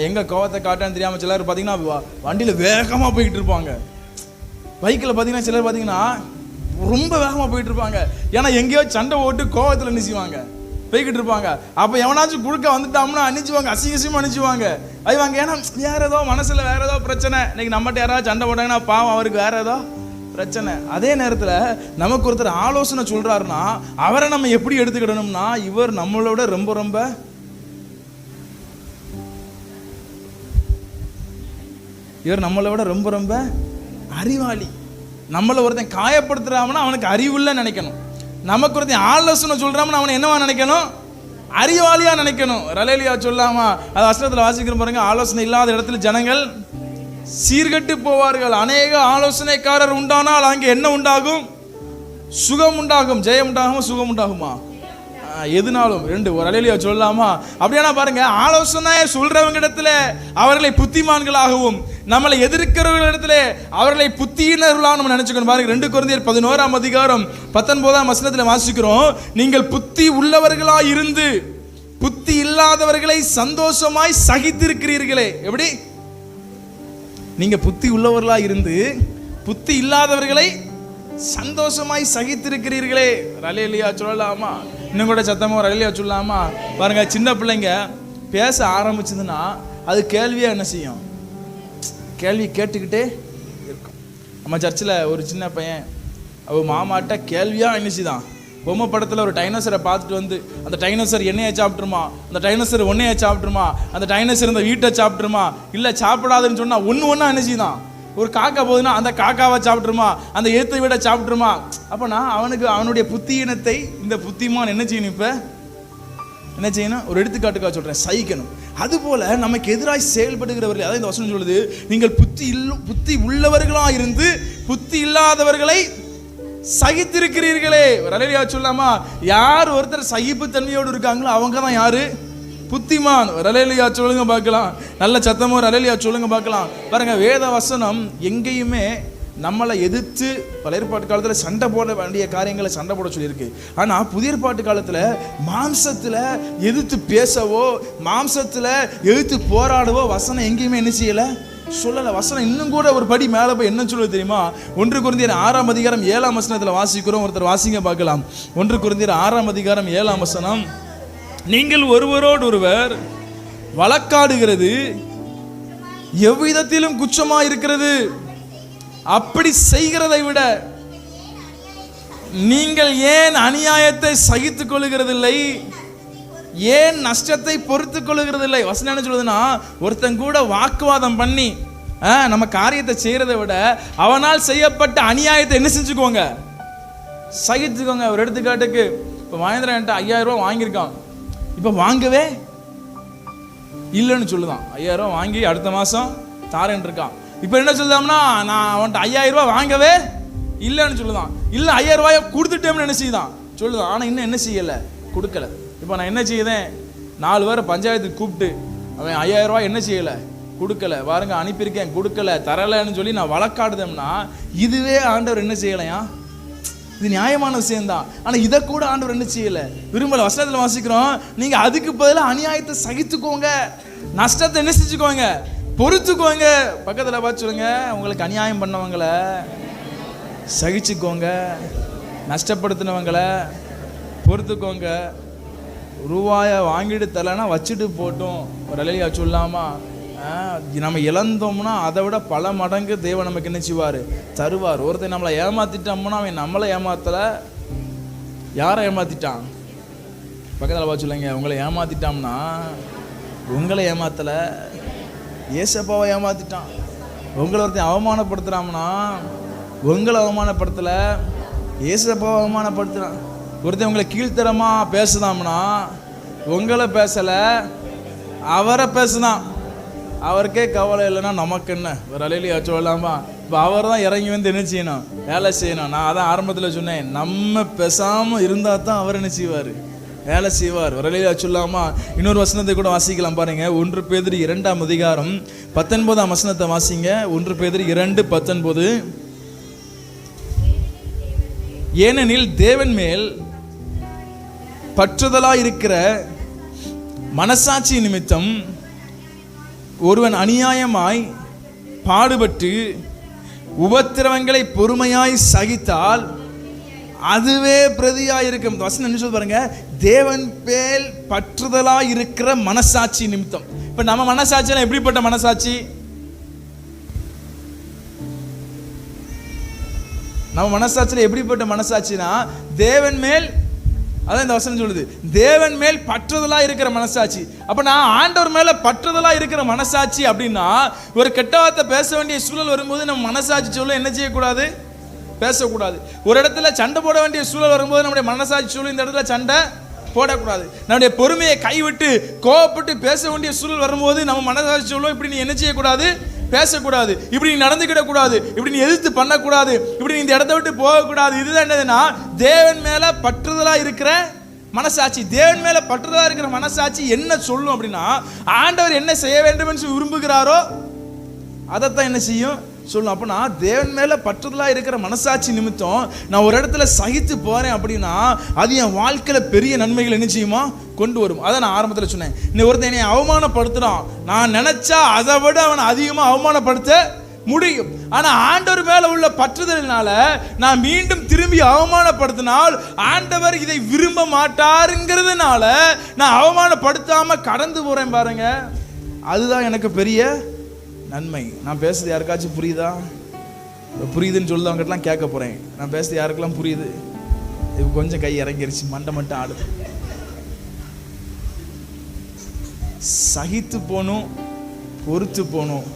எங்கே கோவத்தை காட்டான்னு தெரியாமல் சிலர் பார்த்தீங்கன்னா வண்டியில் வேகமாக போய்கிட்டு இருப்பாங்க. பைக்கில் பார்த்தீங்கன்னா சிலர் பார்த்தீங்கன்னா ரொம்ப வேகமாக போயிட்டு இருப்பாங்க. ஏன்னா எங்கேயோ சண்டை ஓட்டு கோவத்தில் நினைச்சுவாங்க போய்கிட்டு இருப்பாங்க. அப்போ எவனாச்சும் குறுக்க வந்துட்டோம்னா அணிச்சுவாங்க, அசிங்கசியமாக அணிச்சுவாங்க ஐவாங்க. ஏன்னா வேற ஏதோ மனசில் வேற ஏதோ பிரச்சனை. இன்னைக்கு நம்மகிட்ட யாராவது சண்டை போட்டாங்கன்னா பாவம் அவருக்கு வேற ஏதோ பிரச்சனை. அதே நேரத்தில் நமக்கு ஒருத்தர் ஆலோசனை சொல்றாருன்னா அவரை நம்ம எப்படி எடுத்துக்கிடணும்னா, இவர் நம்மளோட ரொம்ப ரொம்ப ரொம்ப ரொம்ப அறிவாளி. நம்மளை ஒருத்தன் காயப்படுத்துறாமனா அவனுக்கு அறிவுள்ளன்னு நினைக்கணும். நமக்கு ஒருத்தன் ஆலோசனை சொல்றாமனா அவனை என்னவா நினைக்கணும், அறிவாளியா நினைக்கணும். ரலேலியா சொல்லாமா? அது வசனத்தில் வாசிக்கிற பாருங்க, ஆலோசனை இல்லாத இடத்துல ஜனங்கள் சீர்கட்டு போவார்கள். அநேக ஆலோசனைக்காரர் உண்டானால் அங்கே என்ன உண்டாகும், சுகம் உண்டாகும். ஜெயம் உண்டாகுமா சுகம் உண்டாகுமா? எதுனாலும் ரெண்டு. ஒரு அலையிலையா சொல்லலாமா? அப்படியானா பாருங்க, ஆலோசனை சொல்றவங்க இடத்துல அவர்களை புத்திமான்களாகவும், நம்மளை எதிர்க்கிறவர்களிடத்துல அவர்களை புத்தியினர்களாக நம்ம நினைச்சுக்கணும். பாருங்க, 2 கொரிந்தியர் 11ஆம் அதிகாரம் 19ஆம் வசனத்துல வாசிக்கிறோம், நீங்கள் புத்தி உள்ளவர்களாய் இருந்து புத்தி இல்லாதவர்களை சந்தோஷமாய் சகித்திருக்கிறீர்களே. எப்படி? நீங்க புத்தி உள்ளவர்களாய் இருந்து புத்தி இல்லாதவர்களை சந்தோஷமாய் சகித்திருக்கிறீர்களே. ரலேலியா சொல்லலாமா? இன்னும் கூட சத்தமா ரலேலியா சொல்லலாமா? பாருங்க, சின்ன பிள்ளைங்க பேச ஆரம்பிச்சதுன்னா அது கேள்வியா என்ன செய்யும், கேள்வி கேட்டுக்கிட்டே இருக்கும். நம்ம சர்ச்சில் ஒரு சின்ன பையன் அவ மாமாட்ட கேள்வியா என்ன செய்தான், பொம்மை படத்தில் ஒரு டைனோசரை பார்த்துட்டு வந்து, அந்த டைனோசர் எண்ணெயை சாப்பிட்டுருமா, அந்த டைனோசர் ஒன்னையை சாப்பிட்டுருமா, அந்த டைனோசர் இந்த வீட்டை சாப்பிட்டுருமா, இல்லை சாப்பிடாதுன்னு சொன்னால் ஒன்று என்ன செய்தான், ஒரு காக்கா போகுதுன்னா அந்த காக்காவை சாப்பிட்டுருமா, அந்த ஏத்த வீடை சாப்பிட்டுருமா. அப்போனா அவனுக்கு அவனுடைய புத்தியினத்தை இந்த புத்திமான் என்ன செய்யணும், இப்போ என்ன செய்யணும், ஒரு எடுத்துக்காட்டுக்காக சொல்கிறேன், சகிக்கணும். அதுபோல் நமக்கு எதிராக செயல்படுகிறவர்கள், அதாவது இந்த வசனம் சொல்லுது, நீங்கள் புத்தி உள்ளவர்களாக இருந்து புத்தி இல்லாதவர்களை சகித்திருக்கிறீர்களே. ரலேலியா சொல்லாமா? யார் ஒருத்தர் சகிப்பு தன்மையோடு இருக்காங்களோ அவங்க தான் யாரு, புத்திமான். ஒரு அல்லேலூயா சொல்லுங்க பார்க்கலாம். நல்ல சத்தமா ஒரு அல்லேலூயா சொல்லுங்க பார்க்கலாம். பாருங்க, வேத வசனம் எங்கேயுமே நம்மளை எதிர்த்து பழைய ஏற்பாட்டு காலத்தில் சண்டை போட வேண்டிய காரியங்களை சண்டை போட சொல்லியிருக்கு. ஆனால் புதிய ஏற்பாட்டு காலத்தில் மாம்சத்தில் எதிர்த்து பேசவோ மாம்சத்தில் எதிர்த்து போராடவோ வசனம் எங்கேயுமே என்ன செய்யலை, சொல்லலை. வசனம் இன்னும் கூட ஒரு படி மேலே போய் என்ன சொல்லுது தெரியுமா? 1 கொரிந்தியர் 6ஆம் அதிகாரம் 7ஆம் வசனத்தில் வாசிக்கிறோம். ஒருத்தர் வாசிங்க பார்க்கலாம். 1 கொரிந்தியர் 6ஆம் அதிகாரம் 7ஆம் வசனம். நீங்கள் ஒருவரோடு ஒருவர் வழக்காடுகிறது எவ்விதத்திலும் குற்றமாக இருக்கிறது. அப்படி செய்கிறதை விட நீங்கள் ஏன் அநியாயத்தை சகித்துக் கொள்ளுகிறதில்லை, ஏன் நஷ்டத்தை பொறுத்துக் கொள்ளுகிறதில்லை? வசனம் என்ன சொல்லுதுன்னா, ஒருத்தன் கூட வாக்குவாதம் பண்ணி நம்ம காரியத்தை செய்யறதை விட அவனால் செய்யப்பட்ட அநியாயத்தை என்ன செஞ்சுக்கோங்க, சகிச்சுக்கோங்க. ஒரு எடுத்துக்காட்டுக்கு, இப்போ மகேந்திரன் என்கிட்ட 5000 ரூபா வாங்கியிருக்கான். இப்போ வாங்கவே இல்லைன்னு சொல்லுதான். 5000 ரூபா வாங்கி அடுத்த மாதம் தாரேன் இருக்கான். இப்போ என்ன சொல்லுதாம்னா, நான் அவன்கிட்ட 5000 ரூபா வாங்கவே இல்லைன்னு சொல்லுதான். இல்லை 5000 ரூபாயை கொடுத்துட்டேன்னு என்ன செய்யுதான் சொல்லுதான். ஆனால் இன்னும் என்ன செய்யலை, கொடுக்கல. இப்போ நான் என்ன செய்யுதேன், 4 பேரை பஞ்சாயத்துக்கு கூப்பிட்டு அவன் 5000 ரூபாய் என்ன செய்யலை, கொடுக்கல. பாருங்க, அனுப்பியிருக்கேன், கொடுக்கல, தரலைன்னு சொல்லி நான் வழக்காடுதேன்னா இதுவே ஆண்டவர் என்ன செய்யலையா? இது நியாயமான விஷயம்தான். ஆனால் இதை கூட ஆண்டவர் என்ன செய்யலை, விரும்பலை. வசனத்தில் வாசிக்கிறோம், நீங்கள் அதுக்கு பதிலாக அநியாயத்தை சகித்துக்கோங்க, நஷ்டத்தை என்ன செஞ்சுக்கோங்க, பொறுத்துக்கோங்க. பக்கத்தில் பார்த்து சொல்லுங்க, உங்களுக்கு அநியாயம் பண்ணவங்களை சகிச்சுக்கோங்க, நஷ்டப்படுத்தினவங்களை பொறுத்துக்கோங்க. ரூபாயை வாங்கிட்டு தரலைன்னா வச்சுட்டு போட்டோம். ஒரு அல்லேலூயா சொல்லாமா? நம்ம இழந்தோம்னா அதை விட பல மடங்கு தேவன் நமக்கு என்ன செய்வார், தருவார். ஒருத்தர் நம்மளை ஏமாத்திட்டோம்னா அவன் நம்மளை ஏமாத்தலை, யாரை ஏமாத்திட்டான்? பக்கத்தில் பார்த்து சொல்லுங்க, உங்களை ஏமாத்திட்டான்னா உங்களை ஏமாத்தலை, ஏசப்பாவை ஏமாத்திட்டான். உங்களை ஒருத்தன் அவமானப்படுத்துறான்னா உங்களை அவமானப்படுத்தலை, ஏசப்பாவை அவமானப்படுத்துறான். ஒருத்தன் உங்களை கீழ்த்தரமாக பேசுதாம்னா உங்களை பேசலை, அவரை பேசுதான். அவருக்கே கவலை இல்லைன்னா நமக்கு என்ன? ஒரு அல்லேலூயா சொல்லலாமா? இப்போ அவர் தான் இறங்கி வந்து என்ன செய்யணும், வேலை செய்யணும். நான் அதான் ஆரம்பத்தில் சொன்னேன், நம்ம பேசாமல் இருந்தால் தான் அவர் என்ன செய்வார், வேலை செய்வார். ஒரு அல்லேலூயா சொல்லாமா? இன்னொரு வசனத்தை கூட வாசிக்கலாம் பாருங்க. 1 பேதுரு 2ஆம் அதிகாரம் 19ஆம் வசனத்தை வாசிங்க. 1 பேதுரு 2:19. ஏனெனில் தேவன் மேல் பற்றுதலாய் இருக்கிற மனசாட்சி நிமித்தம் ஒருவன் அநியாயமாய் பாடுபட்டு உபத்திரவங்களை பொறுமையாய் சகித்தால் அதுவே பிரதியாய் இருக்கும். வசனம் என்ன சொல்ல பாருங்க, தேவன் மேல் பற்றுதலாய் இருக்கிற மனசாட்சி நிமித்தம். இப்ப நம்ம மனசாட்சியெல்லாம் எப்படிப்பட்ட மனசாட்சி? நம்ம மனசாட்சியில் எப்படிப்பட்ட மனசாட்சினா, தேவன் மேல், அதான் இந்த வசனம் சொல்லுது, தேவன் மேல் பற்றுதலா இருக்கிற மனசாட்சி. அப்ப நான் ஆண்டவர் மேல பற்றுதலா இருக்கிற மனசாட்சி அப்படின்னா, ஒரு கெட்ட வார்த்தை பேச வேண்டிய சூழல் வரும்போது நம்ம மனசாட்சி சொல்ல என்ன செய்யக்கூடாது, பேசக்கூடாது. ஒரு இடத்துல சண்டை போட வேண்டிய சூழல் வரும்போது நம்முடைய மனசாட்சி சொல்ல இந்த இடத்துல சண்டை போடக்கூடாது. நம்முடைய பொறுமையை கைவிட்டு கோவப்பட்டு பேச வேண்டிய சூழல் வரும்போது நம்ம மனசாட்சி சொல்லும், இப்படி நீ என்ன செய்யக்கூடாது, பேசக்கூடாது, இப்படி நீ நடந்துக்கிடக்கூடாது, இப்படி நீ எதிர்த்து பண்ணக்கூடாது, இப்படி நீ இந்த இடத்த விட்டு போகக்கூடாது. இதுதான் என்னதுன்னா தேவன் மேல பற்றுதலா இருக்கிற மனசாட்சி. தேவன் மேல பற்றுதலா இருக்கிற மனசாட்சி என்ன சொல்லும் அப்படின்னா, ஆண்டவர் என்ன செய்ய வேண்டும் என்று விரும்புகிறாரோ அதைத்தான் என்ன செய்யும் சொல்லும். அப்போ நான் தேவன் மேல பற்றுதலா இருக்கிற மனசாட்சி நிமித்தம் நான் ஒரு இடத்துல சகித்து போறேன் அப்படின்னா அது என் வாழ்க்கையில பெரிய நன்மைகள் என்ன செய்யுமா கொண்டு வரும். அதை நான் ஆரம்பத்தில் சொன்னேன். இன்னும் ஒருத்தன் என்னை அவமானப்படுத்துறான், நான் நினைச்சா அதை விட அவனை அதிகமாக அவமானப்படுத்த முடியும். ஆனா ஆண்டவர் மேல உள்ள பற்றுதலினால நான் மீண்டும் திரும்பி அவமானப்படுத்தினால் ஆண்டவர் இதை விரும்ப மாட்டாருங்கிறதுனால நான் அவமானப்படுத்தாம கடந்து போறேன் பாருங்க. அதுதான் எனக்கு பெரிய நன்மை. நான் பேசுறது யாருக்காச்சும் புரியுதா? புரியுதுன்னு சொல்லுறவங்ககிட்டலாம் கேட்க போறேன். நான் பேசுறது யாருக்கெல்லாம் புரியுது? இப்போ கொஞ்சம் கை இறங்கிருச்சு, மண்டை மட்டும் ஆடுது. சகித்து போகணும், பொறுத்து போகணும்.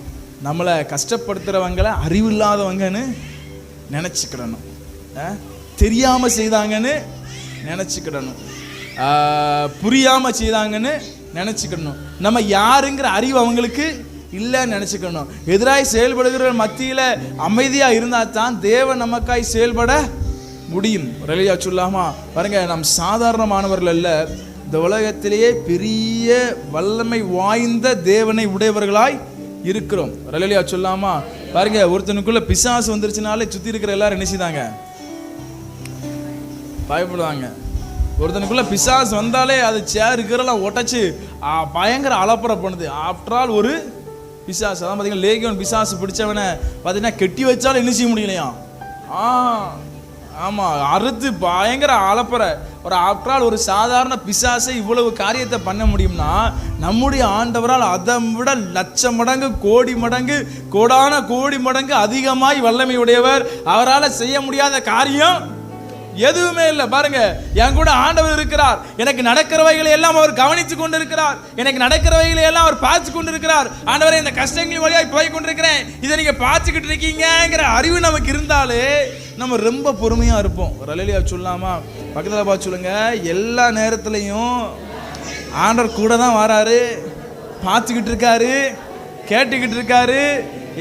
நம்மளை கஷ்டப்படுத்துறவங்களை அறிவில்லாதவங்கன்னு நினச்சிக்கிடணும், தெரியாமல் செய்தாங்கன்னு நினச்சிக்கிடணும், புரியாமல் செய்தாங்கன்னு நினச்சிக்கிடணும். நம்ம யாருங்கிற அறிவு அவங்களுக்கு இல்லைன்னு நினச்சிக்கணும். எதிராய் செயல்படுகிற மத்தியில் அமைதியாக இருந்தால் தான் தேவன் நமக்காய் செயல்பட முடியும். ரெலியா சொல்லாமா பாருங்க, நம் சாதாரணமானவர்கள் அல்ல, இந்த உலகத்திலேயே பெரிய வல்லமை வாய்ந்த தேவனை உடையவர்களாய் இருக்கிறோம். அல்லேலூயா சொல்லாமா? பாருங்க, ஒருத்தனுக்குள்ள பிசாசு வந்துருச்சுனாலே சுத்தி இருக்கிற எல்லாரும் என்ன செய்தாங்க? பயப்படுவாங்க. ஒருத்தனுக்குள்ள பிசாசு வந்தாலே அது சேர் இருக்கிறலாம் உடைச்சு பயங்கர அலப்பறை பண்ணுது. ஆஃப்டர் ஆல் ஒரு பிசாசு. அதான் பார்த்தீங்கன்னா லேகியோன் பிசாசு பிடிச்சவனை பார்த்தீங்கன்னா கெட்டி வச்சாலும் என்ன செய்ய முடியலையா? ஆமாம், அறுத்து பயங்கர அலப்பறை. ஒரு ஆஃப்டர் ஆல் ஒரு சாதாரண பிசாசை இவ்வளவு காரியத்தை பண்ண முடியும்னா நம்முடைய ஆண்டவரால் அதை விட லட்சம் மடங்கு கோடி மடங்கு கோடான கோடி மடங்கு அதிகமாய் வல்லமை உடையவர். அவரால் செய்ய முடியாத காரியம் எதுவுமே இல்லை. பாருங்க, என் கூட ஆண்டவர் இருக்கிறார். எனக்கு நடக்கிறவைகளை எல்லாம் அவர் கவனித்து கொண்டிருக்கிறார். எனக்கு நடக்கிறவைகளை எல்லாம் அவர் பார்த்து கொண்டிருக்கிறார். ஆண்டவரே, இந்த கஷ்டங்கள் வழியாக போய் கொண்டிருக்கிறேன், இதை நீங்க பார்த்துக்கிட்டு இருக்கீங்கிற அறிவு நமக்கு இருந்தாலே நம்ம ரொம்ப பொறுமையா இருப்போம். ஒரு அல்லேலூயா சொல்லாமா? பக்கத்தில் பார்த்து சொல்லுங்க, எல்லா நேரத்திலையும் ஆண்டவர் கூட தான் வராரு, பார்த்துக்கிட்டு இருக்காரு, கேட்டுக்கிட்டு இருக்காரு,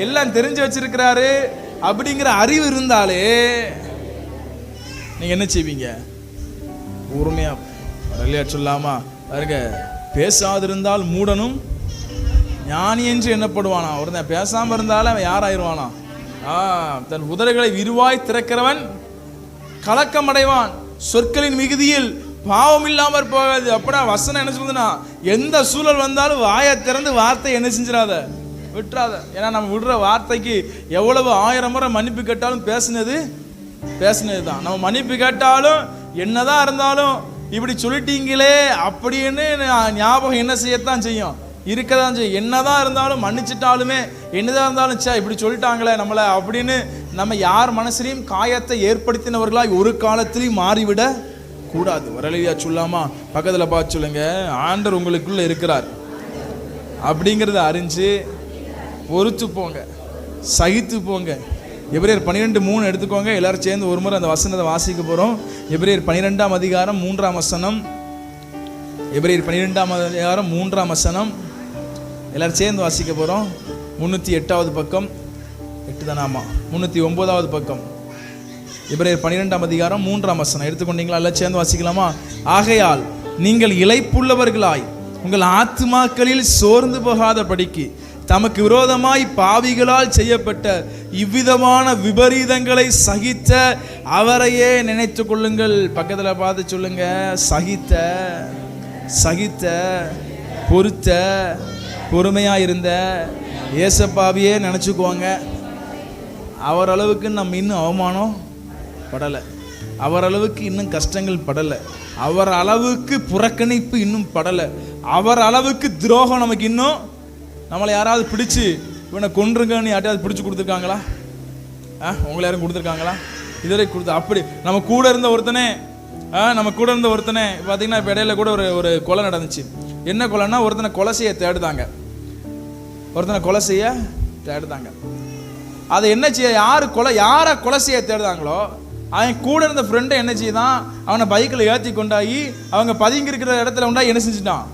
எல்லாம் தெரிஞ்சு வச்சிருக்கிறாரு அப்படிங்கிற அறிவு இருந்தாலே நீங்க என்ன செய்வீங்க? பொறுமையா. அல்லேலூயா சொல்லாமா? பாருங்க, பேசாதிருந்தால் மூடனும் ஞானி என்று எண்ணப்படுவானா. ஒருத்தன் பேசாம இருந்தாலும் அவன் யாராயிருவானா? தன் உதடுகளை விரிவாய் திறக்கிறவன் கலக்கம் அடைவான். சொற்களின் மிகுதியில் பாவம் இல்லாமற் போகாது. அப்படின்னா வசனம் என்ன சொல்லுதுன்னா, எந்த சூழல் வந்தாலும் வாயை திறந்து வார்த்தை என்ன செஞ்சிடாத, விட்டுறாத. ஏன்னா நம்ம விடுற வார்த்தைக்கு எவ்வளவு 1000 முறை மன்னிப்பு கேட்டாலும் பேசுனது தான். நம்ம மன்னிப்பு கேட்டாலும் என்னதான் இருந்தாலும் இப்படி சொல்லிட்டீங்களே அப்படின்னு ஞாபகம் என்ன செய்யத்தான் செய்யும், இருக்கதான் செய்யும். என்னதான் இருந்தாலும் மன்னிச்சிட்டாலுமே என்னதான் இருந்தாலும் இப்படி சொல்லிட்டாங்களே நம்மளை அப்படின்னு நம்ம யார் மனசுலையும் காயத்தை ஏற்படுத்தினவர்களாய் ஒரு காலத்திலையும் மாறிவிட கூடாது. வரலையா சொல்லாமா? பக்கத்தில் பார்த்து சொல்லுங்க, ஆண்டவர் உங்களுக்குள்ள இருக்கிறார் அப்படிங்கிறத அறிஞ்சு பொறுத்து போங்க, சகித்து போங்க. எபிரேயர் 12:3 எடுத்துக்கோங்க. எல்லாரும் சேர்ந்து ஒரு முறை அந்த வசனத்தை வாசிக்க போகிறோம். எபிரேயர் 12ஆம் அதிகாரம் 3ஆம் வசனம். எபிரேயர் 12ஆம் அதிகாரம் 3ஆம் வசனம் எல்லாரும் சேர்ந்து வாசிக்க போகிறோம். 308வது பக்கம். 8 தானாமா? 309வது பக்கம். எபிரேயர் 12ஆம் அதிகாரம் 3ஆம் வசனம் எடுத்துக்கொண்டீங்களா? எல்லாம் சேர்ந்து வாசிக்கலாமா? ஆகையால் நீங்கள் இளைப்புள்ளவர்களாய் உங்கள் ஆத்துமாக்களில் சோர்ந்து போகாதபடிக்கு தமக்கு விரோதமாய் பாவிகளால் செய்யப்பட்ட இவ்விதமான விபரீதங்களை சகித்த அவரையே நினைத்து கொள்ளுங்கள். பக்கத்தில் பார்த்து சொல்லுங்க, சகித்த பொறுத்த பொறுமையா இருந்த ஏசப்பாவியே நினைச்சுக்குவாங்க. அவர் அளவுக்கு நம்ம இன்னும் அவமானம் படலை, அவர் அளவுக்கு இன்னும் கஷ்டங்கள் படலை, அவர் அளவுக்கு புறக்கணிப்பு இன்னும் படலை, அவர் அளவுக்கு துரோகம் நமக்கு இன்னும். நம்மளை யாராவது பிடிச்சி இவனை கொன்றுங்கன்னு யார்ட்டையாவது பிடிச்சி கொடுத்துருக்காங்களா? உங்களை யாரும் கொடுத்துருக்காங்களா? இதுவரை கொடுத்து அப்படி நம்ம கூட இருந்த ஒருத்தனே பார்த்தீங்கன்னா இப்போ இடையில கூட ஒரு கொலை நடந்துச்சு. என்ன கொலைன்னா, ஒருத்தனை கொலை செய்ய தேடுதாங்க. அதை என்ன செய்ய, யாரை கொலை செய்ய தேடுதாங்களோ அவன் கூட இருந்த ஃப்ரெண்டை என்ன செய்தான், அவனை பைக்கில் ஏற்றி கொண்டாகி அவங்க பதுங்கி இருக்கிற இடத்துல உண்டாகி என்ன செஞ்சுட்டான்.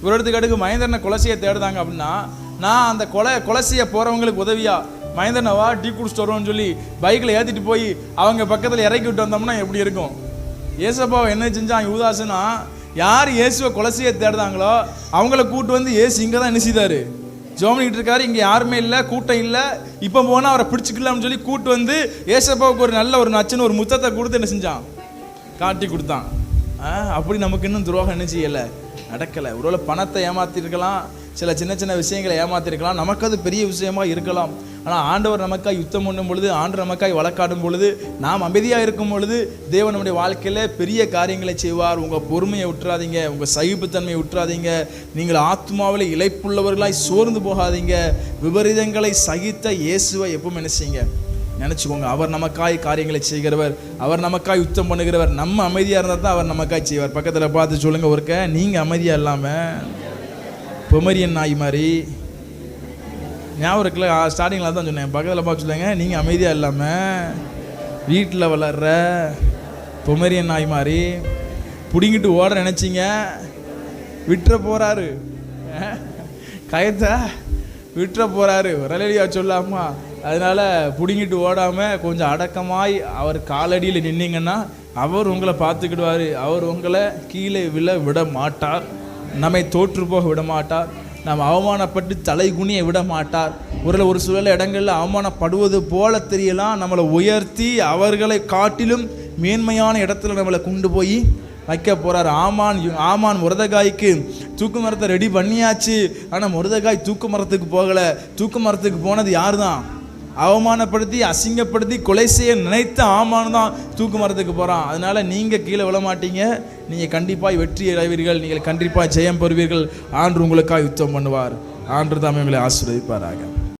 ஒரு இடத்துக்கு மகேந்திரனை கொலை செய்ய தேடுதாங்க அப்படின்னா, நான் அந்த கொலை செய்ய போகிறவங்களுக்கு உதவியா மகேந்திரனவா டீ குடிச்சிட்டு வருவோம்னு சொல்லி பைக்கில் ஏற்றிட்டு போய் அவங்க பக்கத்தில் இறக்கி விட்டு வந்தோம்னா எப்படி இருக்கும்? ஏசப்பாவை என்ன செஞ்சான் யூதாசுனா, யார் இயேசுவை கொலை செய்ய தேடுதாங்களோ அவங்கள கூட்டு வந்து இயேசு இங்கே தான் என்ன செய்தார், ஜோமனிக்கிட்டு இருக்காரு. இங்கே யாருமே இல்லை, கூட்டம் இல்லை, இப்போ போனால் அவரை பிடிச்சிக்கலாம்னு சொல்லி கூட்டு வந்து ஏசப்பாவுக்கு ஒரு நச்சுன்னு ஒரு முத்தத்தை கொடுத்து என்ன செஞ்சான், காட்டி கொடுத்தான். அப்படி நமக்கு இன்னும் துரோகம் என்ன செய்யலை, நடக்கலை. ஒருவேளை பணத்தை ஏமாத்திருக்கலாம், சில சின்ன சின்ன விஷயங்களை ஏமாத்திருக்கலாம், நமக்கு அது பெரிய விஷயமா இருக்கலாம். ஆனால் ஆண்டவர் நமக்காய் யுத்தம் பண்ணும் பொழுது, ஆண்டவர் நமக்காய் வழக்காடும் பொழுது, நாம் அமைதியாக இருக்கும் பொழுது தேவன் நம்முடைய வாழ்க்கையில் பெரிய காரியங்களை செய்வார். உங்கள் பொறுமையை விட்டுறாதீங்க, உங்கள் சகிப்புத்தன்மையை விட்டுறாதீங்க. நீங்கள் ஆத்மாவில் இளைப்புள்ளவர்களாய் சோர்ந்து போகாதீங்க. விபரீதங்களை சகித்த இயேசுவை எப்பவும் என்ன செய்யுங்க, நினச்சிக்கோங்க. அவர் நமக்காய் காரியங்களை செய்கிறவர், அவர் நமக்காய் யுத்தம் பண்ணுகிறவர். நம்ம அமைதியாக இருந்தால் தான் அவர் நமக்காய் செய்வார். பக்கத்தில் பார்த்து சொல்லுங்கள் ஒருக்க, நீங்கள் அமைதியாக இல்லாமல் பொமரியன் நாய் மாதிரி, ஞாபகம் இருக்குல்ல, ஸ்டார்டிங்கில் தான் சொன்னேன். பக்கத்தில் பார்த்து சொல்லுங்க, நீங்கள் அமைதியாக இல்லாமல் வீட்டில் வளர்கிற பொமரியன் நாய் மாதிரி பிடிங்கிட்டு ஓட நினச்சிங்க, விட்டுற போகிறாரு, கயத்தை விட்டுற போகிறாரு. வரலையா சொல்லாமா? அதனால் பிடிங்கிட்டு ஓடாமல் கொஞ்சம் அடக்கமாய் அவர் காலடியில் நின்னீங்கன்னா அவர் உங்களை பார்த்துக்கிடுவார். அவர் உங்களை கீழே விட மாட்டார். நம்மை தோற்று போக விட மாட்டார். நாம் அவமானப்பட்டு தலைகுனியை விட மாட்டார். ஒரு சில இடங்களில் அவமானப்படுவது போல தெரியலாம், நம்மளை உயர்த்தி அவர்களை காட்டிலும் மேன்மையான இடத்துல நம்மளை கொண்டு போய் வைக்க போகிறார். ஆமான் மொர்தெகாய்க்கு தூக்கு மரத்தை ரெடி பண்ணியாச்சு. ஆனால் மொர்தெகாய் தூக்கு மரத்துக்கு போகலை. தூக்கு மரத்துக்கு போனது யார் தான்? அவமானப்படுத்தி அசிங்கப்படுத்தி கொலை செய்ய நினைத்த ஆமான் தான் தூக்கு மரத்துக்கு போகிறான். அதனால் நீங்கள் கீழே விழ மாட்டீங்க. நீங்கள் கண்டிப்பாக வெற்றி அடைவீர்கள். நீங்கள் கண்டிப்பாக ஜெயம் பெறுவீர்கள். ஆண்டு உங்களுக்காக யுத்தம் பண்ணுவார். ஆண்டு தான் உங்களை ஆசீர்வதிப்பாராக.